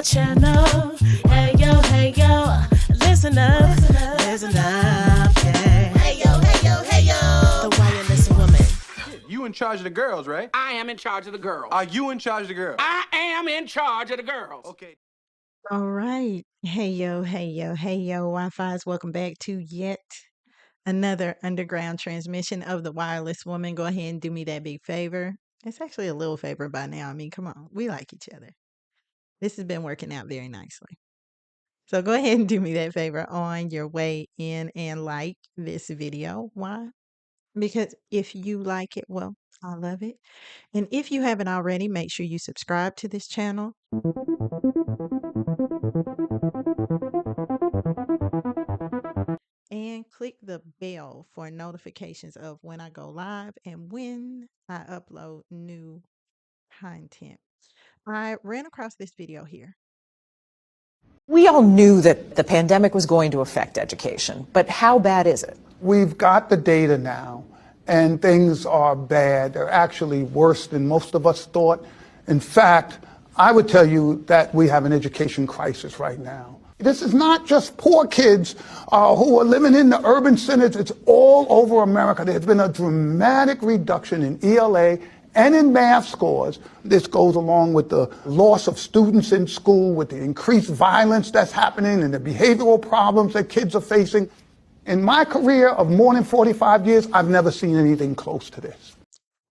our channel. Hey yo, listen up, yeah. Hey yo, the wireless woman. You in charge of the girls, right? I am in charge of the girls. Are you in charge of the girls? I am in charge of the girls. Okay. All right. Hey, yo, Wi-Fi's. Welcome back to yet another underground transmission of the Wireless Woman. Go ahead and do me that big favor. It's actually a little favor by now. I mean, come on. We like each other. This has been working out very nicely. So go ahead and do me that favor on your way in and like this video. Why? Because if you like it, well, I love it. And if you haven't already, make sure you subscribe to this channel. And click the bell for notifications of when I go live and when I upload new content. I ran across this video here. We all knew that the pandemic was going to affect education, but how bad is it? We've got the data now, and things are bad. They're actually worse than most of us thought. In fact, I would tell you that we have an education crisis right now. This is not just poor kids who are living in the urban centers. It's all over America. There's been a dramatic reduction in ELA and in math scores. This goes along with the loss of students in school, with the increased violence that's happening and the behavioral problems that kids are facing. In my career of more than 45 years, I've never seen anything close to this.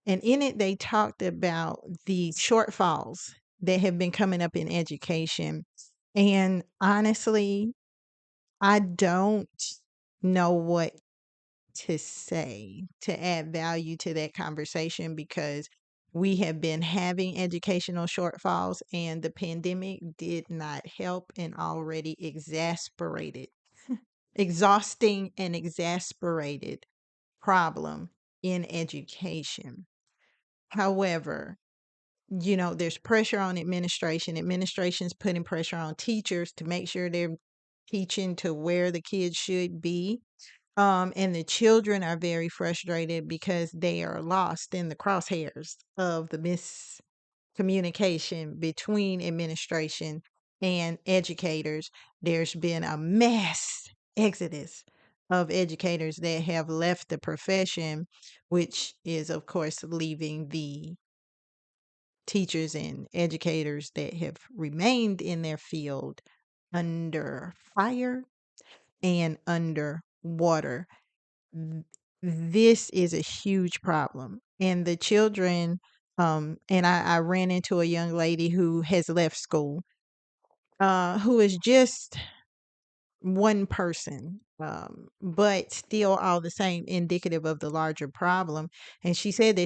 And in it, they talked about the shortfalls that have been coming up in education. And honestly, I don't know what to say to add value to that conversation because we have been having educational shortfalls and the pandemic did not help and already exhausting and exasperated problem in education. However, there's pressure on administration. Administration's putting pressure on teachers to make sure they're teaching to where the kids should be. And the children are very frustrated because they are lost in the crosshairs of the miscommunication between administration and educators. There's been a mass exodus of educators that have left the profession, which is, of course, leaving the teachers and educators that have remained in their field under fire and under water. This is a huge problem. And the children, and I ran into a young lady who has left school, who is just one person, but still all the same indicative of the larger problem. And she said,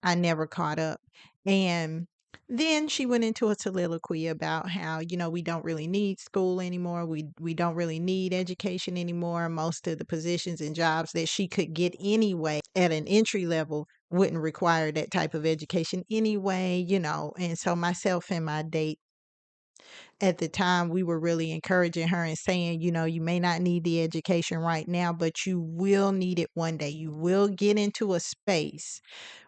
I never caught up. And then she went into a soliloquy about how, we don't really need school anymore. We don't really need education anymore. Most of the positions and jobs that she could get anyway at an entry level wouldn't require that type of education anyway, And so myself and my date at the time, we were really encouraging her and saying, you may not need the education right now, but you will need it one day. You will get into a space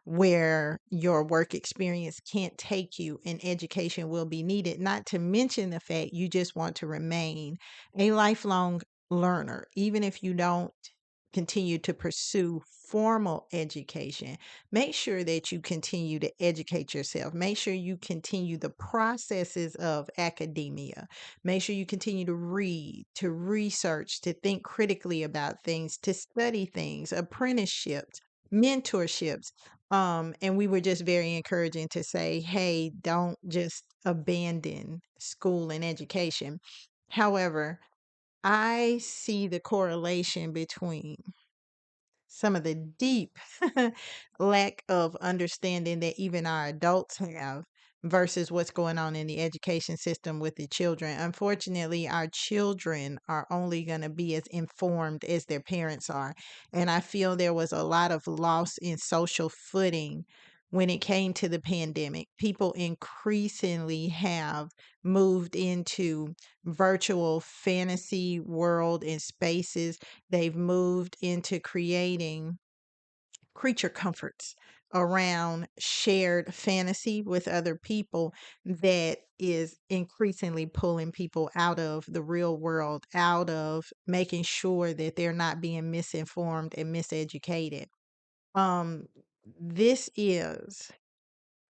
where your work experience can't take you and education will be needed. Not to mention the fact you just want to remain a lifelong learner, even if you don't continue to pursue formal education. Make sure that you continue to educate yourself. Make sure you continue the processes of academia. Make sure you continue to read, to research, to think critically about things, to study things, apprenticeships, mentorships. And we were just very encouraging to say, hey, don't just abandon school and education. However, I see the correlation between some of the deep lack of understanding that even our adults have versus what's going on in the education system with the children. Unfortunately, our children are only going to be as informed as their parents are. And I feel there was a lot of loss in social footing when it came to the pandemic. People increasingly have moved into virtual fantasy world and spaces. They've moved into creating creature comforts around shared fantasy with other people that is increasingly pulling people out of the real world, out of making sure that they're not being misinformed and miseducated. Um, this is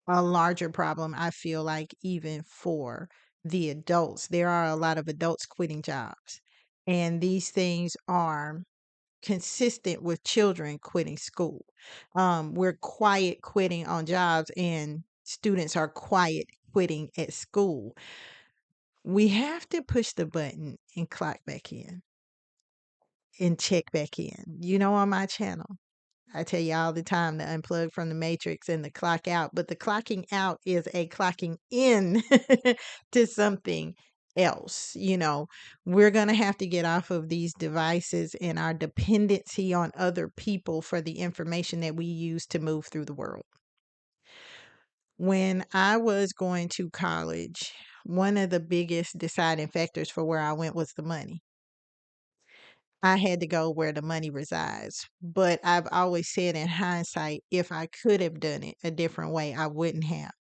a larger problem, I feel like, even for the adults. There are a lot of adults quitting jobs, and these things are consistent with children quitting school. We're quiet quitting on jobs, and students are quiet quitting at school. We have to push the button and clock back in and check back in. On my channel, I tell you all the time to unplug from the matrix and the clock out, but the clocking out is a clocking in to something else. We're going to have to get off of these devices and our dependency on other people for the information that we use to move through the world. When I was going to college, one of the biggest deciding factors for where I went was the money. I had to go where the money resides. But I've always said in hindsight, if I could have done it a different way, I wouldn't have.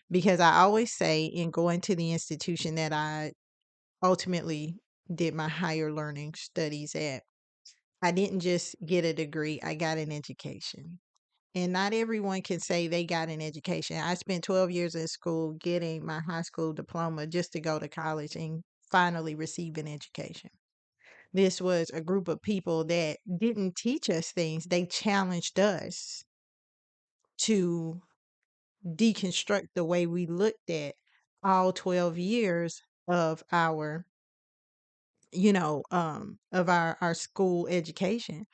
Because I always say in going to the institution that I ultimately did my higher learning studies at, I didn't just get a degree, I got an education. And not everyone can say they got an education. I spent 12 years in school getting my high school diploma just to go to college and finally receive an education. This was a group of people that didn't teach us things. They challenged us to deconstruct the way we looked at all 12 years of our, of our school education.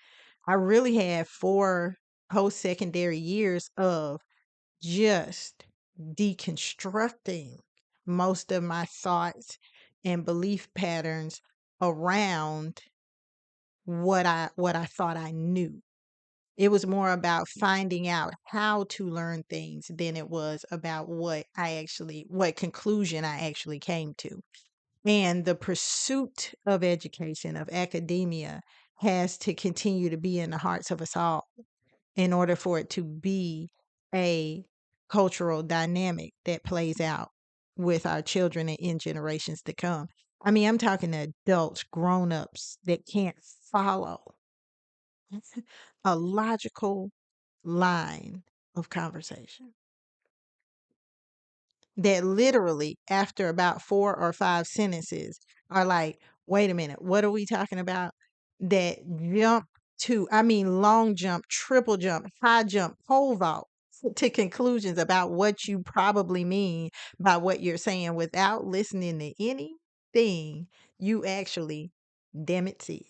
I really had 4 post-secondary years of just deconstructing most of my thoughts and belief patterns around what I thought I knew. It was more about finding out how to learn things than it was about what conclusion I actually came to. And the pursuit of education, of academia, has to continue to be in the hearts of us all in order for it to be a cultural dynamic that plays out with our children and in generations to come. I mean, I'm talking to adults, grown-ups that can't follow a logical line of conversation, that literally after about 4 or 5 sentences are like, wait a minute, what are we talking about? That jump long jump, triple jump, high jump, pole vault to conclusions about what you probably mean by what you're saying without listening to anything you actually, damn it, said.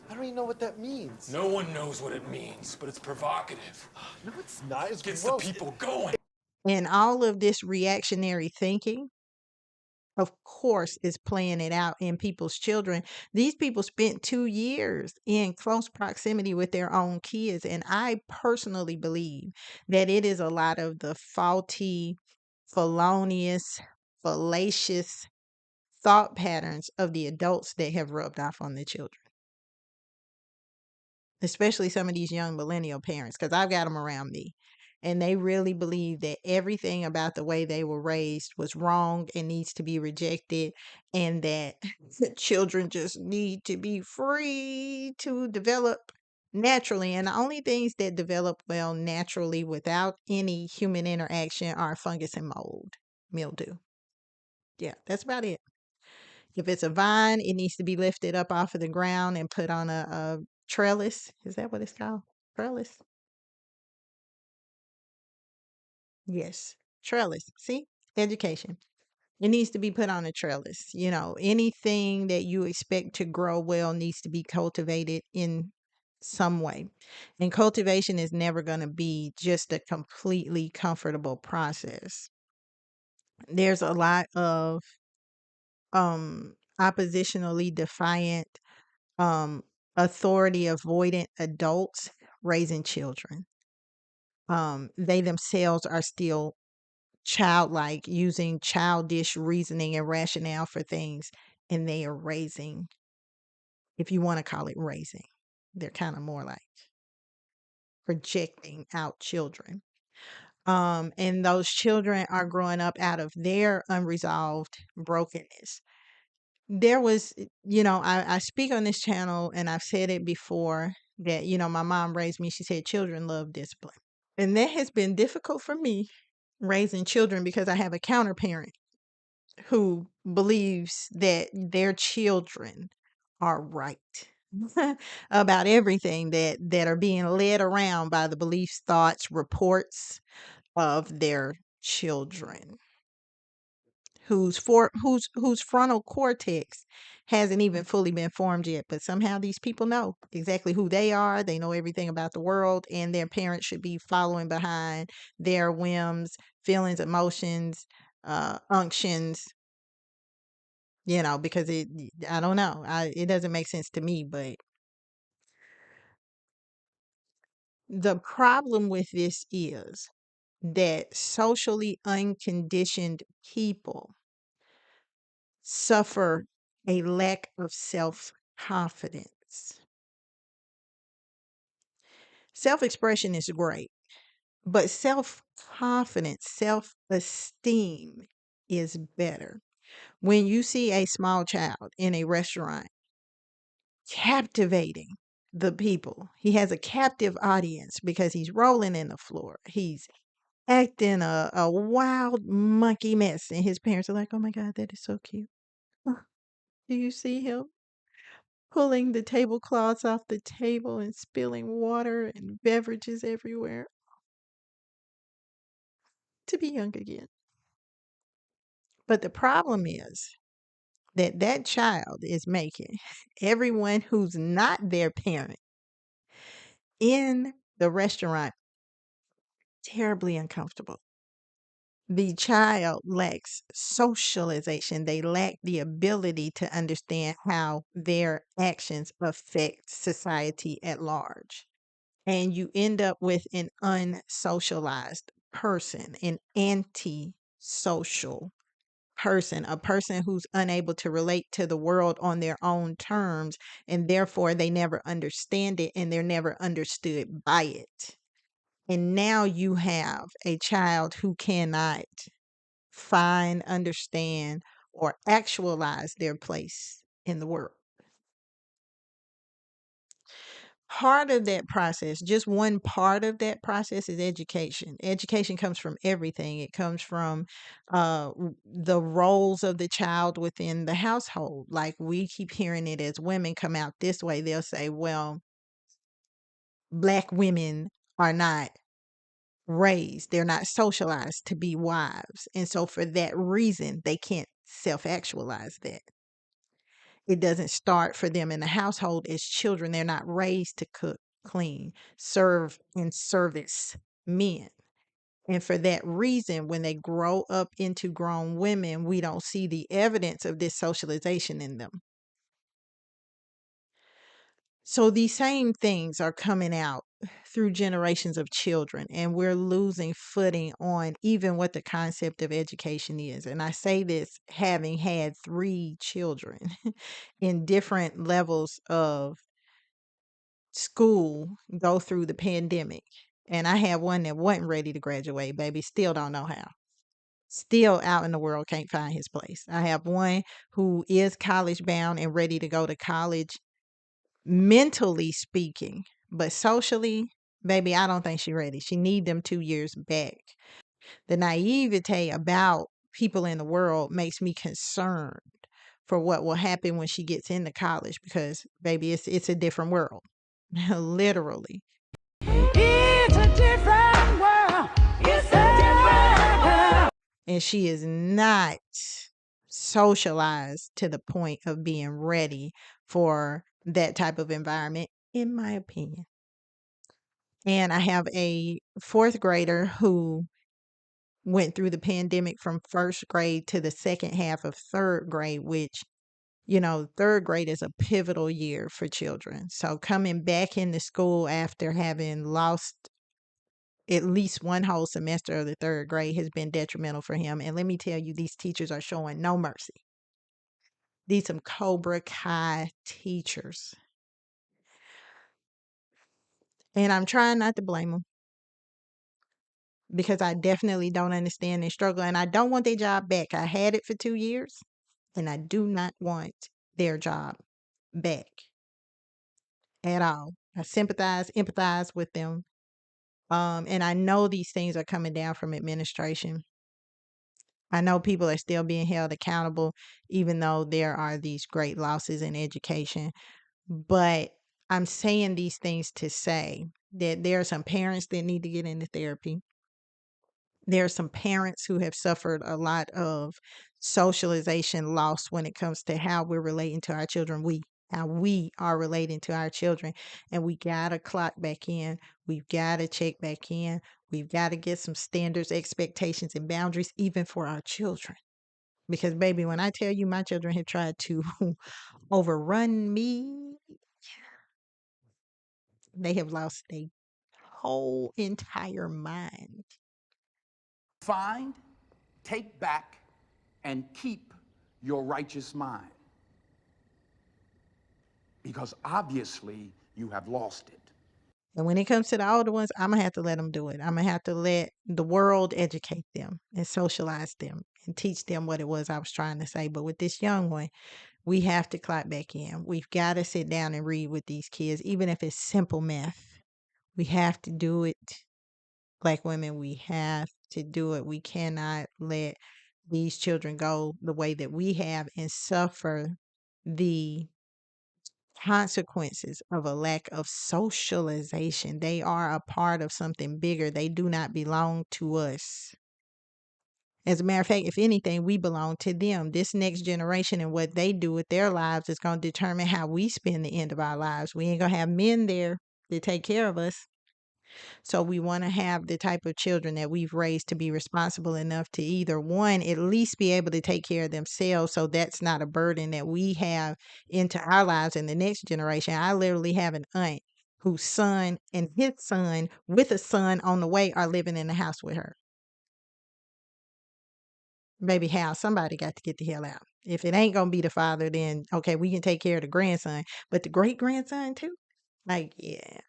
I don't even know what that means. No one knows what it means, but it's provocative. No, it's not. It's Gets gross. the people going. And all of this reactionary thinking, of course, is playing it out in people's children. These people spent 2 years in close proximity with their own kids. And I personally believe that it is a lot of the faulty, felonious, fallacious thought patterns of the adults that have rubbed off on the children, especially some of these young millennial parents, because I've got them around me. And they really believe that everything about the way they were raised was wrong and needs to be rejected, and that children just need to be free to develop naturally. And the only things that develop well naturally without any human interaction are fungus and mildew. Yeah, that's about it. If it's a vine, it needs to be lifted up off of the ground and put on a trellis. Is that what it's called? Trellis? Yes. Trellis. See? Education. It needs to be put on a trellis. Anything that you expect to grow well needs to be cultivated in some way. And cultivation is never going to be just a completely comfortable process. There's a lot of oppositionally defiant, authority avoidant adults raising children. They themselves are still childlike, using childish reasoning and rationale for things, and they are raising, if you want to call it raising, they're kind of more like projecting out children. And those children are growing up out of their unresolved brokenness. There was, I speak on this channel and I've said it before that, my mom raised me. She said, children love discipline. And that has been difficult for me raising children because I have a counterparent who believes that their children are right about everything that are being led around by the beliefs, thoughts, reports of their children whose frontal cortex hasn't even fully been formed yet, but somehow these people know exactly who they are. They know everything about the world, and their parents should be following behind their whims, feelings, emotions, unctions, because I don't know. It doesn't make sense to me, but the problem with this is that socially unconditioned people suffer a lack of self confidence. Self expression is great, but self confidence, self esteem is better. When you see a small child in a restaurant captivating the people, he has a captive audience because he's rolling in the floor. He's acting a wild monkey mess, and his parents are like, oh my God, that is so cute. Do you see him pulling the tablecloths off the table and spilling water and beverages everywhere? To be young again. But the problem is that that child is making everyone who's not their parent in the restaurant terribly uncomfortable. The child lacks socialization. They lack the ability to understand how their actions affect society at large. And you end up with an unsocialized person, an anti-social person, a person who's unable to relate to the world on their own terms, and therefore they never understand it and they're never understood by it. And now you have a child who cannot find, understand, or actualize their place in the world. Part of that process, just one part of that process, is education. Education comes from everything. It comes from the roles of the child within the household. Like we keep hearing it as women come out this way, they'll say, well, Black women are not raised, they're not socialized to be wives. And so for that reason, they can't self actualize that. It doesn't start for them in the household as children. They're not raised to cook, clean, serve, and service men. And for that reason, when they grow up into grown women, we don't see the evidence of this socialization in them. So these same things are coming out through generations of children, and we're losing footing on even what the concept of education is. And I say this having had 3 children in different levels of school go through the pandemic. And I had one that wasn't ready to graduate, baby, still don't know how. Still out in the world, can't find his place. I have one who is college bound and ready to go to college, mentally speaking, but socially, baby, I don't think she's ready. She need them 2 years back. The naivete about people in the world makes me concerned for what will happen when she gets into college because, baby, it's a different world. Literally. It's a different world. It's a different world. And she is not socialized to the point of being ready for that type of environment, in my opinion. And I have a 4th grader who went through the pandemic from 1st grade to the second half of 3rd grade, which, 3rd grade is a pivotal year for children. So coming back into school after having lost at least one whole semester of the 3rd grade has been detrimental for him. And let me tell you, these teachers are showing no mercy. These some Cobra Kai teachers. And I'm trying not to blame them. because I definitely don't understand their struggle, and I don't want their job back. I had it for 2 years, and I do not want their job back at all. I sympathize, empathize with them. And I know these things are coming down from administration. I know people are still being held accountable, even though there are these great losses in education. But I'm saying these things to say that there are some parents that need to get into therapy. There are some parents who have suffered a lot of socialization loss when it comes to how we're relating to our children. How we are relating to our children. And we got to clock back in. We've got to check back in. We've got to get some standards, expectations, and boundaries, even for our children. Because, baby, when I tell you my children have tried to overrun me, they have lost their whole entire mind. Find, take back, and keep your righteous mind. Because obviously you have lost it. And when it comes to the older ones, I'm going to have to let them do it. I'm going to have to let the world educate them and socialize them and teach them what it was I was trying to say. But with this young one, we have to clock back in. We've got to sit down and read with these kids, even if it's simple math. We have to do it. Black women, we have to do it. We cannot let these children go the way that we have and suffer the consequences of a lack of socialization. They are a part of something bigger. They do not belong to us. As a matter of fact, if anything, we belong to them. This next generation and what they do with their lives is going to determine how we spend the end of our lives. We ain't going to have men there to take care of us. So we want to have the type of children that we've raised to be responsible enough to either, one, at least be able to take care of themselves, so that's not a burden that we have into our lives in the next generation. I literally have an aunt whose son and his son with a son on the way are living in the house with her. Baby, how? Somebody got to get the hell out. If it ain't going to be the father, then okay, we can take care of the grandson, but the great-grandson too? Like, yeah.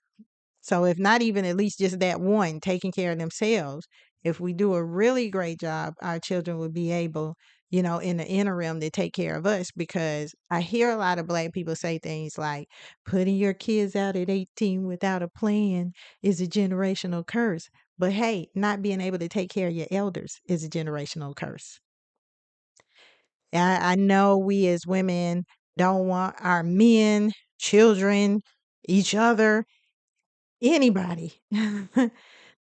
So if not even at least just that one taking care of themselves, if we do a really great job, our children will be able, in the interim to take care of us. Because I hear a lot of Black people say things like, putting your kids out at 18 without a plan is a generational curse. But hey, not being able to take care of your elders is a generational curse. I know we as women don't want our men, children, each other, anybody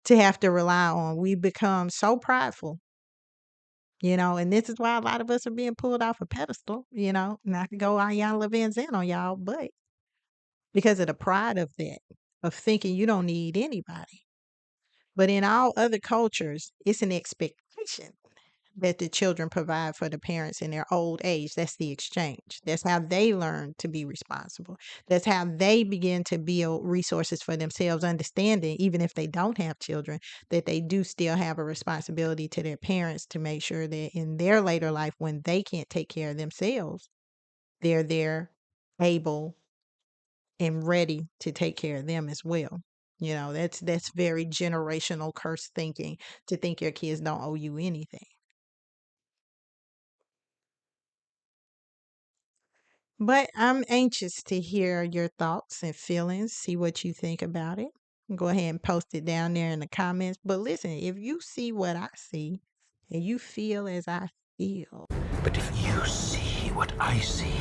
to have to rely on. We become so prideful, and this is why a lot of us are being pulled off a pedestal, not to go Ayanna Van Zandt on y'all, but because of the pride of that, of thinking you don't need anybody. But in all other cultures, it's an expectation that the children provide for the parents in their old age. That's the exchange. That's how they learn to be responsible. That's how they begin to build resources for themselves, understanding, even if they don't have children, that they do still have a responsibility to their parents to make sure that in their later life, when they can't take care of themselves, they're there, able, and ready to take care of them as well. That's very generational curse thinking, to think your kids don't owe you anything. But I'm anxious to hear your thoughts and feelings, see what you think about it. Go ahead and post it down there in the comments. But listen, if you see what I see and you feel as I feel. But if you see what I see,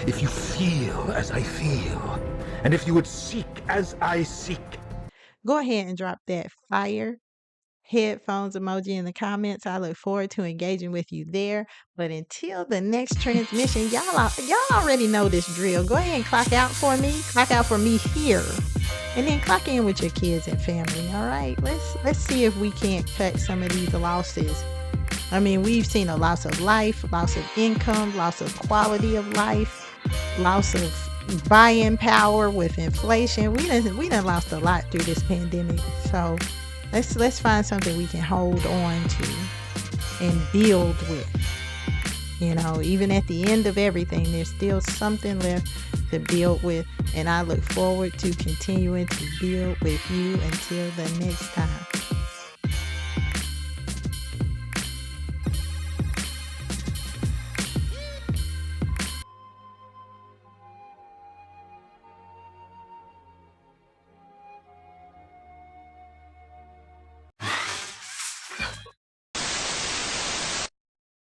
if you feel as I feel, and if you would seek as I seek, go ahead and drop that fire headphones emoji in the comments. I look forward to engaging with you there. But until the next transmission, y'all already know this drill. Go ahead and clock out for me. Clock out for me here. And then clock in with your kids and family. All right. Let's see if we can't cut some of these losses. I mean, we've seen a loss of life, loss of income, loss of quality of life, loss of buying power with inflation. We done lost a lot through this pandemic. So let's find something we can hold on to and build with. Even at the end of everything, there's still something left to build with. And I look forward to continuing to build with you until the next time.